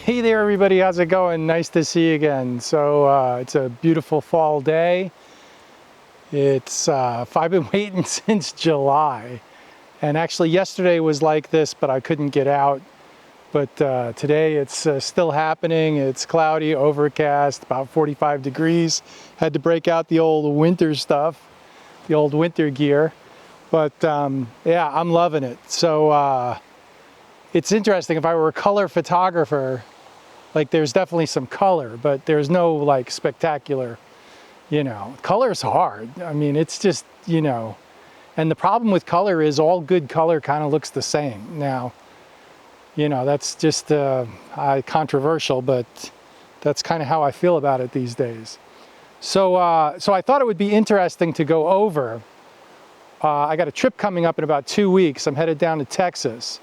Hey there everybody, how's it going? Nice to see you again. So it's a beautiful fall day. I've been waiting since July, and actually yesterday was like this, but I couldn't get out. But today it's still happening. It's cloudy, overcast, about 45 degrees. Had to break out the old winter stuff, the old winter gear. But yeah, I'm loving it. So it's interesting. If I were a color photographer, like there's definitely some color, but there's no like spectacular, color's hard. I mean, it's just, and the problem with color is all good color kind of looks the same. Now, that's just controversial, but that's kind of how I feel about it these days. So I thought it would be interesting to go over. I got a trip coming up in about 2 weeks. I'm headed down to Texas,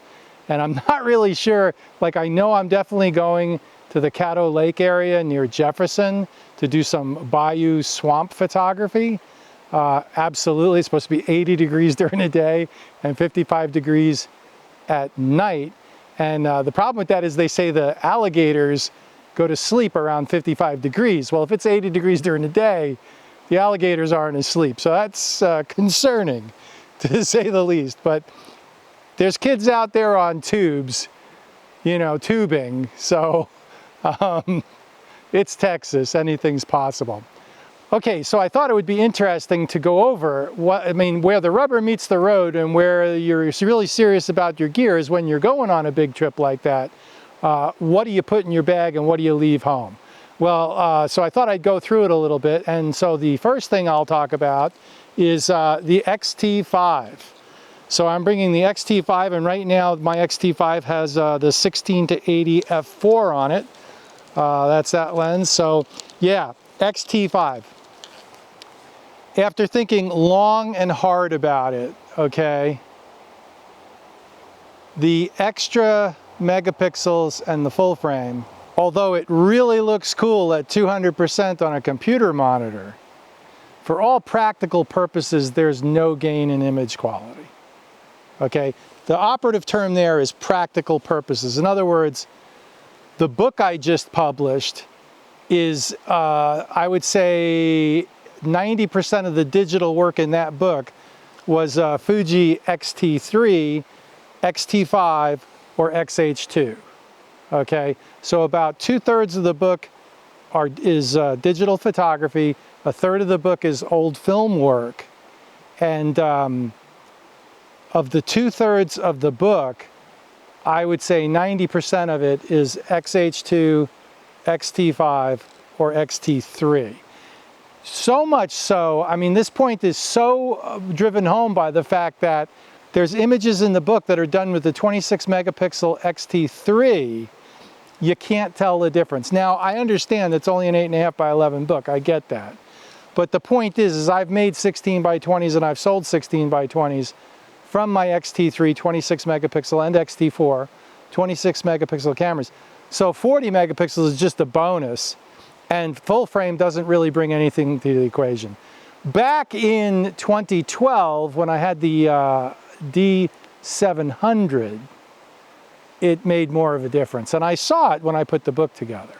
and I'm not really sure, like I know I'm definitely going to the Caddo Lake area near Jefferson to do some bayou swamp photography. Absolutely, it's supposed to be 80 degrees during the day and 55 degrees at night. And the problem with that is they say the alligators go to sleep around 55 degrees. Well, if it's 80 degrees during the day, the alligators aren't asleep. So that's concerning, to say the least. But there's kids out there on tubes, tubing. So it's Texas, anything's possible. Okay, so I thought it would be interesting to go over where the rubber meets the road and where you're really serious about your gear is when you're going on a big trip like that. What do you put in your bag and what do you leave home? Well, so I thought I'd go through it a little bit. And so the first thing I'll talk about is the X-T5. So I'm bringing the X-T5, and right now my X-T5 has the 16 to 80 f4 on it. That's that lens. So yeah, X-T5. After thinking long and hard about it, okay, the extra megapixels and the full frame, although it really looks cool at 200% on a computer monitor, for all practical purposes, there's no gain in image quality. Okay, the operative term there is practical purposes. In other words, the book I just published is, I would say, 90% of the digital work in that book was Fuji X-T3, X-T5, or X-H2. Okay, so about 2/3 of the book is digital photography, 1/3 of the book is old film work, and of the 2/3 of the book, I would say 90% of it is X-H2, X-T5, or X-T3. So much so, I mean, this point is so driven home by the fact that there's images in the book that are done with the 26 megapixel X-T3. You can't tell the difference. Now, I understand it's only an 8.5 by 11 book. I get that. But the point is I've made 16 by 20s and I've sold 16 by 20s from my X-T3 26 megapixel and X-T4 26 megapixel cameras. So 40 megapixels is just a bonus, and full frame doesn't really bring anything to the equation. Back in 2012, when I had the D700, it made more of a difference. And I saw it when I put the book together.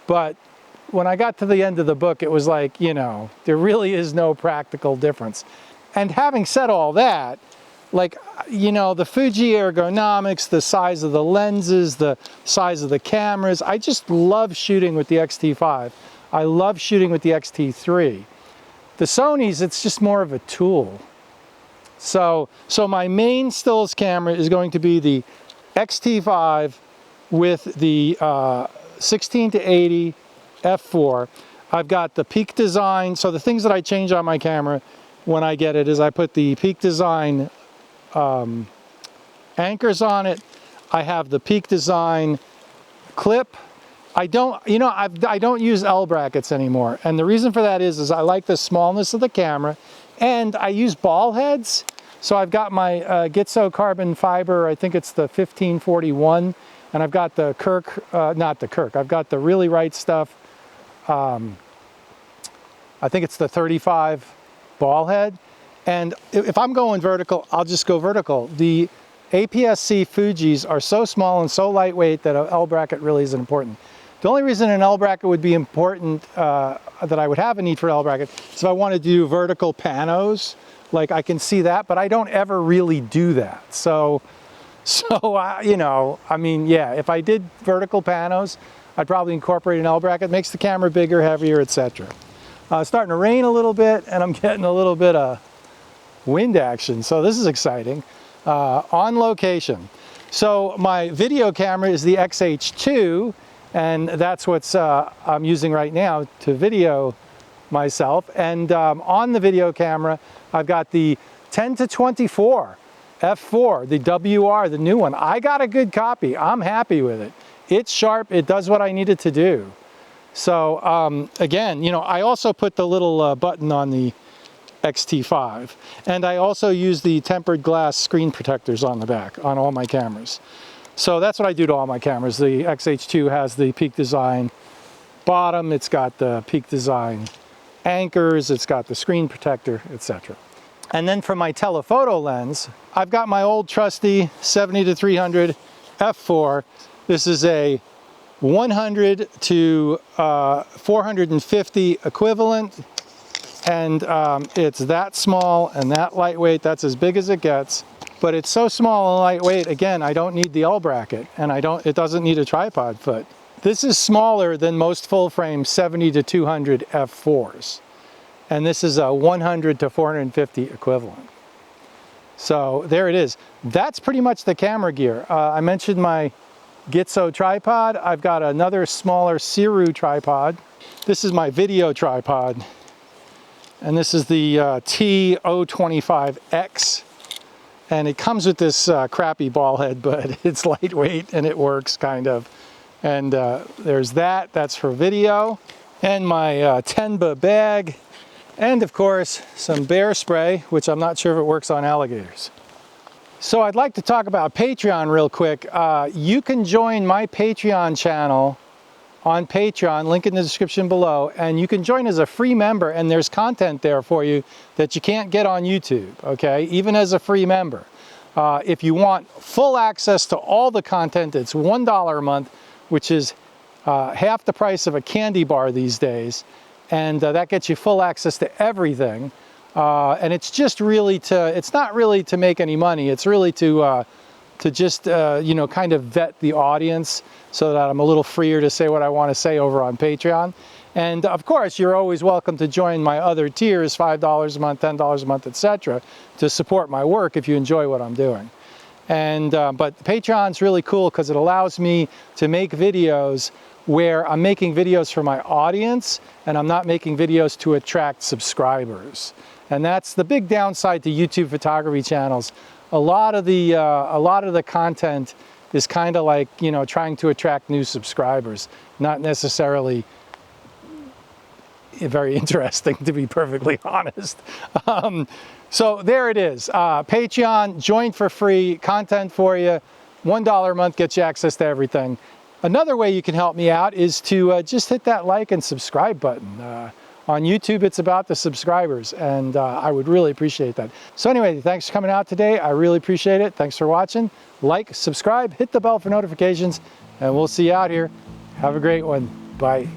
But when I got to the end of the book, it was like, there really is no practical difference. And having said all that, like, the Fuji ergonomics, the size of the lenses, the size of the cameras, I just love shooting with the X-T5. I love shooting with the X-T3. The Sony's, it's just more of a tool. So my main stills camera is going to be the X-T5 with the 16 to 80 f4. I've got the Peak Design. So the things that I change on my camera when I get it is I put the Peak Design anchors on it. I have the Peak Design clip. I don't use L brackets anymore, and the reason for that is I like the smallness of the camera, and I use ball heads. So I've got my Gitzo carbon fiber. I think it's the 1541, and I've got the I've got the Really Right Stuff. I think it's the 35 ball head. And if I'm going vertical, I'll just go vertical. The APS-C Fujis are so small and so lightweight that an L bracket really isn't important. The only reason an L bracket would be important, that I would have a need for an L bracket, is if I want to do vertical panos. Like, I can see that, but I don't ever really do that. So you know, I mean, yeah, if I did vertical panos, I'd probably incorporate an L bracket. It makes the camera bigger, heavier, etc. It's starting to rain a little bit, and I'm getting a little bit of wind action, so this is exciting. On location. So my video camera is the X-H2, and that's what's I'm using right now to video myself. And on the video camera, I've got the 10-24 f4, the WR, the new one. I got a good copy. I'm happy with it. It's sharp. It does what I need it to do. So again, you know, I also put the little button on the X-T5, and I also use the tempered glass screen protectors on the back on all my cameras. So that's what I do to all my cameras. The X-H2 has the Peak Design bottom, it's got the Peak Design anchors, it's got the screen protector, etc. And then for my telephoto lens, I've got my old trusty 70-300 f4. This is a 100 to 450 equivalent, and it's that small and that lightweight. That's as big as it gets, but it's so small and lightweight. Again, I don't need the L bracket, and it doesn't need a tripod foot. This is smaller than most full frame 70-200 f4s, and this is a 100 to 450 equivalent. So there it is. That's pretty much the camera gear. I mentioned my Gitzo tripod. I've got another smaller Siru tripod. This is my video tripod, and this is the T025X, and it comes with this crappy ball head, but it's lightweight and it works kind of. And there's that's for video, and my Tenba bag, and of course some bear spray, which I'm not sure if it works on alligators. So I'd like to talk about Patreon real quick. You can join my Patreon channel on Patreon, link in the description below, and you can join as a free member, and there's content there for you that you can't get on YouTube, okay? Even as a free member. If you want full access to all the content, it's $1 a month, which is half the price of a candy bar these days, and that gets you full access to everything. And it's just really it's not really to make any money, it's really to just, you know, kind of vet the audience so that I'm a little freer to say what I want to say over on Patreon. And of course, you're always welcome to join my other tiers, $5 a month, $10 a month, etc., to support my work if you enjoy what I'm doing. And but Patreon's really cool because it allows me to make videos where I'm making videos for my audience, and I'm not making videos to attract subscribers. And that's the big downside to YouTube photography channels. A lot of the content is kind of like, you know, trying to attract new subscribers, not necessarily very interesting, to be perfectly honest. So there it is. Patreon, join for free, content for you. $1 a month gets you access to everything. Another way you can help me out is to just hit that like and subscribe button. On YouTube, it's about the subscribers, and I would really appreciate that. So anyway, thanks for coming out today. I really appreciate it. Thanks for watching. Like, subscribe, hit the bell for notifications, and we'll see you out here. Have a great one. Bye.